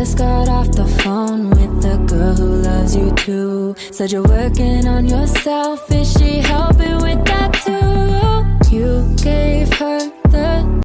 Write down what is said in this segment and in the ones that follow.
just got off the phone with the girl who loves you too. Said you're working on yourself, is she helping with that too? You gave her the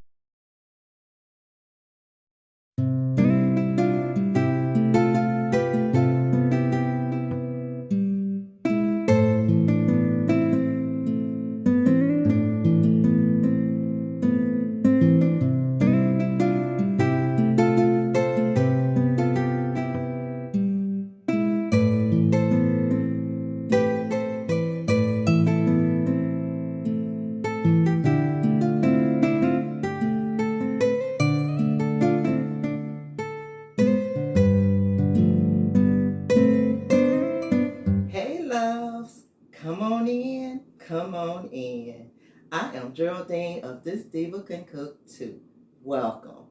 Hey loves, come on in, come on in. I am Geraldine of This Diva Can Cook Too. Welcome.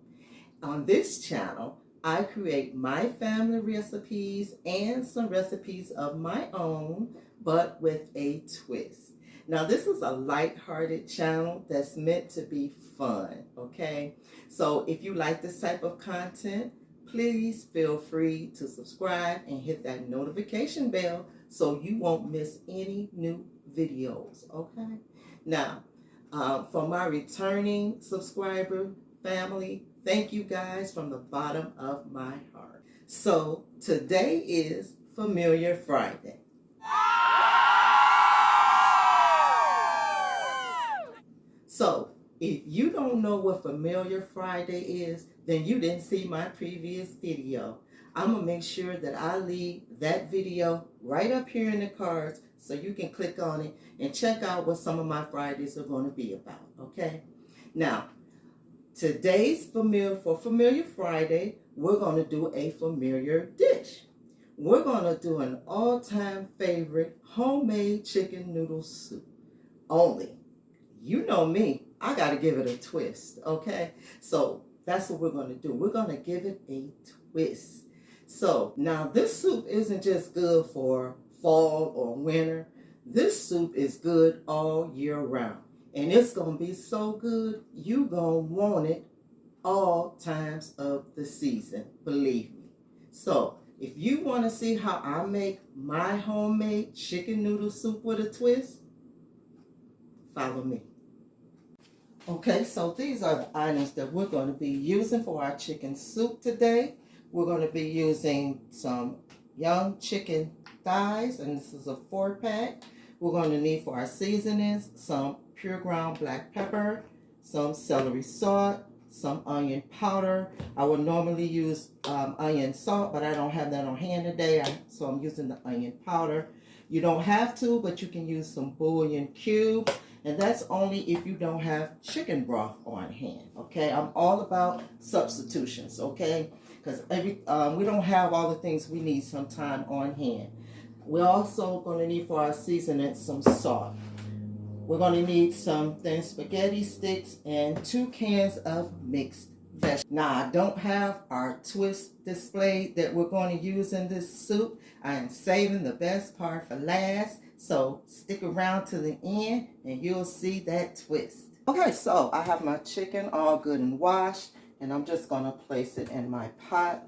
On this channel, I create my family recipes and some recipes of my own, but with a twist. Now this is a light-hearted channel that's meant to be fun, okay? So if you like this type of content, please feel free to subscribe and hit that notification bell so you won't miss any new videos, okay? Now, for my returning subscriber family, thank you guys from the bottom of my heart. So today is Familiar Friday. So if you don't know what Familiar Friday is, then you didn't see my previous video. I'm going to make sure that I leave that video right up here in the cards so you can click on it and check out what some of my Fridays are going to be about, okay? Now, today's Familiar Friday, we're going to do a familiar dish. We're going to do an all-time favorite homemade chicken noodle soup. Only, you know me, I got to give it a twist, okay? So that's what we're going to do. We're going to give it a twist. So now this soup isn't just good for fall or winter. This soup is good all year round. And it's going to be so good, you're going to want it all times of the season, believe me. So if you want to see how I make my homemade chicken noodle soup with a twist, follow me. Okay, so these are the items that we're going to be using for our chicken soup today. We're going to be using some young chicken thighs, and this is a 4-pack. We're going to need for our seasonings some pure ground black pepper, some celery salt, some onion powder. I would normally use onion salt, but I don't have that on hand today, so I'm using the onion powder. You don't have to, but you can use some Boullion cubes. And that's only if you don't have chicken broth on hand, okay? I'm all about substitutions, okay? Because we don't have all the things we need sometime on hand. We're also going to need for our seasoning some salt. We're going to need some thin spaghetti sticks and 2 cans of mixed vegetables. Now, I don't have our twist displayed that we're going to use in this soup. I am saving the best part for last. So stick around to the end and you'll see that twist. Okay, so I have my chicken all good and washed, and I'm just going to place it in my pot.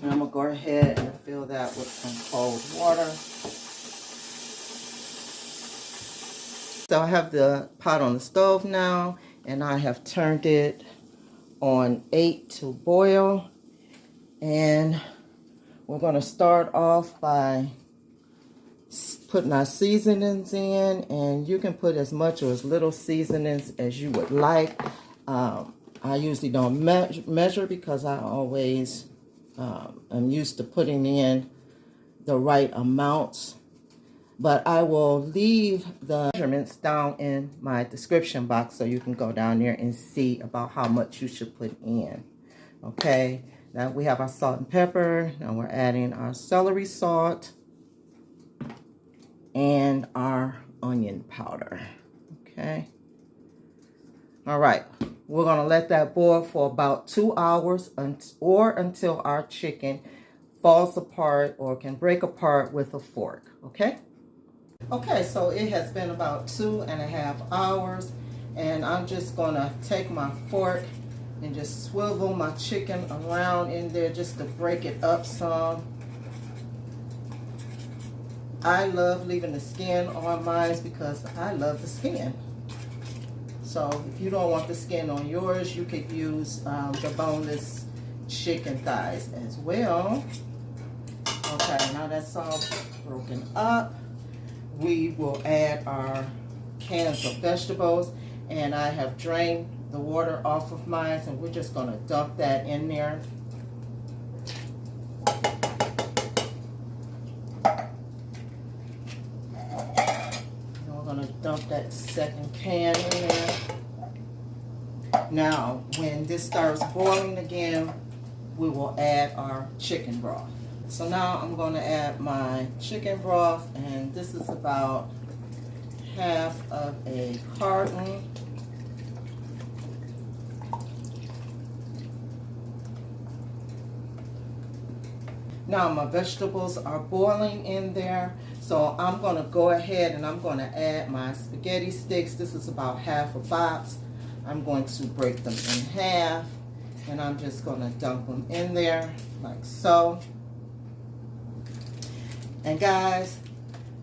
And I'm going to go ahead and fill that with some cold water. So I have the pot on the stove now, and I have turned it on 8 to boil. And we're going to start off by putting our seasonings in, and you can put as much or as little seasonings as you would like. I usually don't measure because I always am used to putting in the right amounts. But I will leave the measurements down in my description box so you can go down there and see about how much you should put in. Okay, now we have our salt and pepper. Now we're adding our celery salt and our onion powder. Okay. All right. We're going to let that boil for about 2 hours or until our chicken falls apart or can break apart with a fork. Okay. Okay, so it has been about 2.5 hours, and I'm just gonna take my fork and just swivel my chicken around in there just to break it up some. I love leaving the skin on mine because I love the skin. So if you don't want the skin on yours, you could use the boneless chicken thighs as well. Okay, now that's all broken up. We will add our cans of vegetables, and I have drained the water off of mine, and we're just going to dump that in there. And we're going to dump that second can in there. Now, when this starts boiling again, we will add our chicken broth. So now I'm going to add my chicken broth, and this is about half of a carton. Now my vegetables are boiling in there, so I'm going to go ahead and I'm going to add my spaghetti sticks. This is about half a box. I'm going to break them in half, and I'm just going to dump them in there like so. And guys,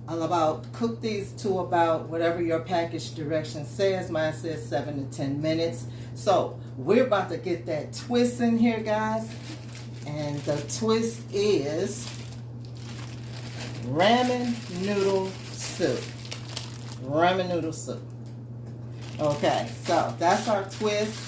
I'll about cook these to about whatever your package direction says. Mine says 7 to 10 minutes. So we're about to get that twist in here, guys. And the twist is ramen noodle soup. Ramen noodle soup. Okay, so that's our twist.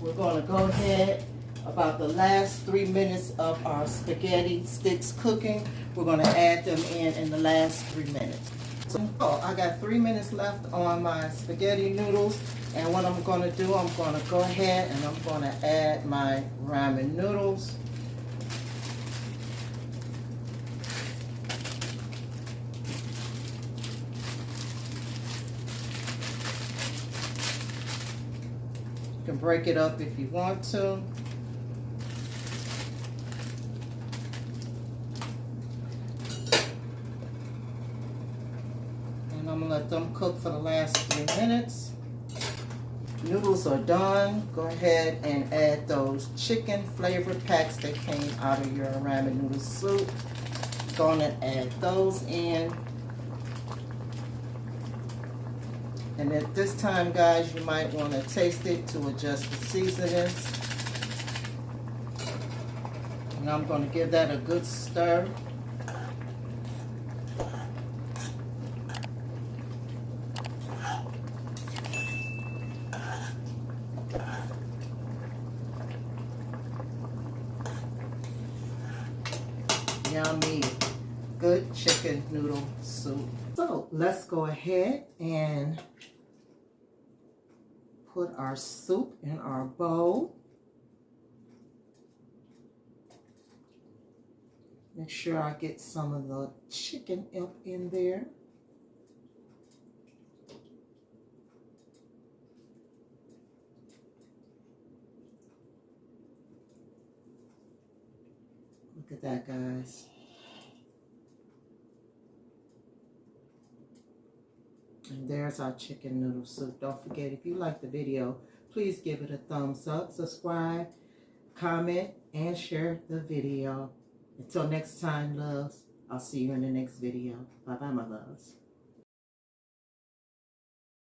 We're going to go ahead. About the last 3 minutes of our spaghetti sticks cooking, we're going to add them in the last 3 minutes. So I got 3 minutes left on my spaghetti noodles, and what I'm going to do, I'm going to go ahead and I'm going to add my ramen noodles. You can break it up if you want to. I'm going to let them cook for the last 3 minutes. Noodles are done. Go ahead and add those chicken flavored packs that came out of your ramen noodle soup. Going to add those in. And at this time, guys, you might want to taste it to adjust the seasonings. And I'm going to give that a good stir. Yummy, good chicken noodle soup. So let's go ahead and put our soup in our bowl. Make sure I get some of the chicken up in there. Look at that, guys. And there's our chicken noodle soup. Don't forget, if you like the video, please give it a thumbs up, subscribe, comment, and share the video. Until next time, loves, I'll see you in the next video. Bye-bye, my loves.